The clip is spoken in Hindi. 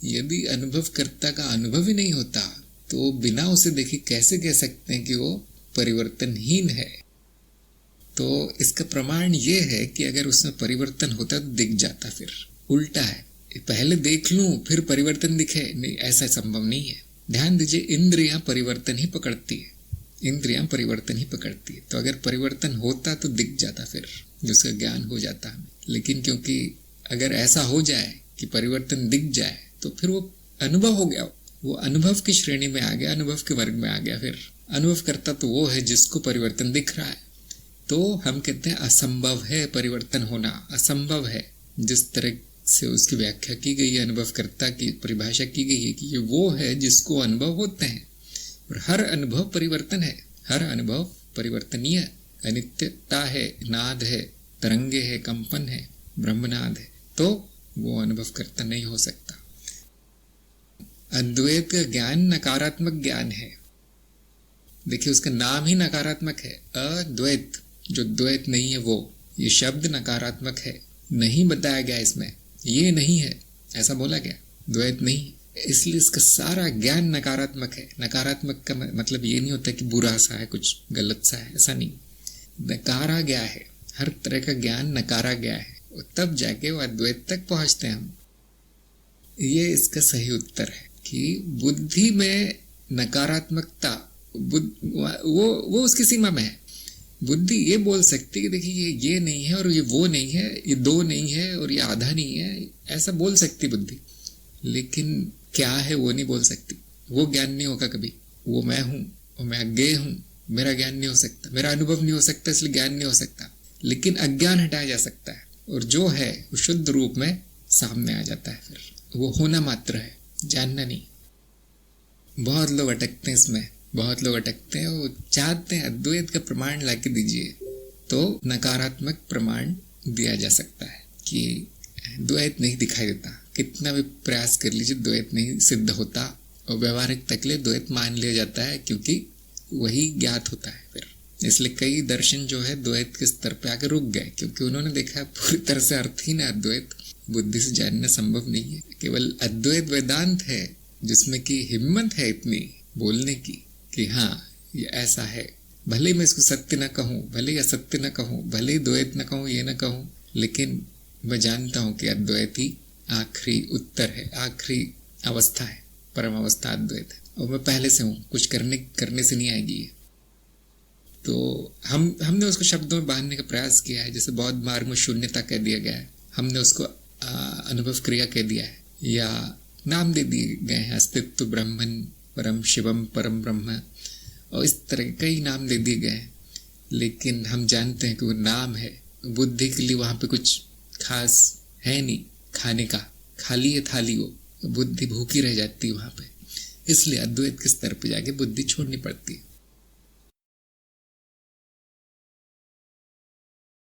यदि अनुभवकर्ता का अनुभव ही नहीं होता तो बिना उसे देखे कैसे कह सकते हैं कि वो परिवर्तनहीन है। तो इसका प्रमाण ये है कि अगर उसमें परिवर्तन होता तो दिख जाता। फिर उल्टा है, पहले देख लूं फिर परिवर्तन दिखे, नहीं, ऐसा संभव नहीं है। ध्यान दीजिए, इंद्रियां परिवर्तन ही पकड़ती है, इंद्रियां परिवर्तन ही पकड़ती है। तो अगर परिवर्तन होता तो दिख जाता, फिर जिसका ज्ञान हो जाता हमें। लेकिन क्योंकि अगर ऐसा हो जाए कि परिवर्तन दिख जाए तो फिर वो अनुभव हो गया, वो अनुभव की श्रेणी में आ गया, अनुभव के वर्ग में आ गया। फिर अनुभव करता तो वो है जिसको परिवर्तन दिख रहा है। तो हम कहते हैं असंभव है परिवर्तन होना, असंभव है। जिस तरह से उसकी व्याख्या की गई है, अनुभवकर्ता की परिभाषा की गई है कि ये वो है जिसको अनुभव होते हैं। और हर अनुभव परिवर्तन है, हर अनुभव परिवर्तनीय, अनित्यता है, नाद है, तरंगे है, कंपन है, ब्रह्मनाद है। तो वो अनुभवकर्ता नहीं हो सकता। अद्वैत का ज्ञान नकारात्मक ज्ञान है। देखिए, उसका नाम ही नकारात्मक है, अद्वैत। जो द्वैत नहीं है वो, ये शब्द नकारात्मक है, नहीं बताया गया इसमें, ये नहीं है ऐसा बोला गया, द्वैत नहीं, इसलिए इसका सारा ज्ञान नकारात्मक है। नकारात्मक का मतलब ये नहीं होता कि बुरा सा है, कुछ गलत सा है, ऐसा नहीं। नकारा गया है, हर तरह का ज्ञान नकारा गया है, तब जाके वो अद्वैत तक पहुंचते हैं हम। ये इसका सही उत्तर है कि बुद्धि में नकारात्मकता, वो उसकी सीमा में है। बुद्धि ये बोल सकती है कि देखिए ये नहीं है और ये वो नहीं है, ये दो नहीं है और ये आधा नहीं है, ऐसा बोल सकती बुद्धि। लेकिन क्या है वो नहीं बोल सकती, वो ज्ञान नहीं होगा कभी। वो मैं हूँ और मैं अज्ञेय हूँ, मेरा ज्ञान नहीं हो सकता, मेरा अनुभव नहीं हो सकता, इसलिए ज्ञान नहीं हो सकता। लेकिन अज्ञान हटाया जा सकता है और जो है वो शुद्ध रूप में सामने आ जाता है। फिर वो होना मात्र है, जानना नहीं। बहुत लोग अटकते हैं इसमें, बहुत लोग अटकते हैं, वो चाहते हैं अद्वैत का प्रमाण लाके दीजिए, तो नकारात्मक प्रमाण दिया जा सकता है कि द्वैत नहीं दिखाई देता, कितना भी प्रयास कर लीजिए द्वैत नहीं सिद्ध होता, और व्यवहारिक तक ले द्वैत मान लिया जाता है क्योंकि वही ज्ञात होता है। फिर इसलिए कई दर्शन जो है द्वैत के स्तर पे आकर रुक गए, क्योंकि उन्होंने देखा पूरी तरह से अर्थहीन है अद्वैत, बुद्धि से जानना संभव नहीं है। केवल अद्वैत वेदांत है जिसमें की हिम्मत है इतनी बोलने की कि हाँ ये ऐसा है, भले मैं इसको सत्य न कहूँ, भले ही असत्य न कहूँ, भले ही द्वैत न कहूँ, ये न कहूँ, लेकिन मैं जानता हूँ कि अद्वैत ही आखिरी उत्तर है, आखिरी अवस्था है, परम अवस्था अद्वैत है, और मैं पहले से हूँ, कुछ करने से नहीं आएगी ये। तो हमने उसको शब्दों में बांधने का प्रयास किया है। जैसे बौद्ध मार्ग में शून्यता कह दिया गया है, हमने उसको अनुभव क्रिया कह दिया है, या नाम दे दिए गए हैं, अस्तित्व ब्रह्मन, परम शिवम, परम ब्रह्म, और इस तरह के कई नाम दे दिए गए हैं। लेकिन हम जानते हैं कि वो नाम है, बुद्धि के लिए वहाँ पे कुछ खास है नहीं खाने का, खाली है थाली, वो बुद्धि भूखी रह जाती है वहाँ पे। इसलिए अद्वैत के स्तर पे जाके बुद्धि छोड़नी पड़ती है।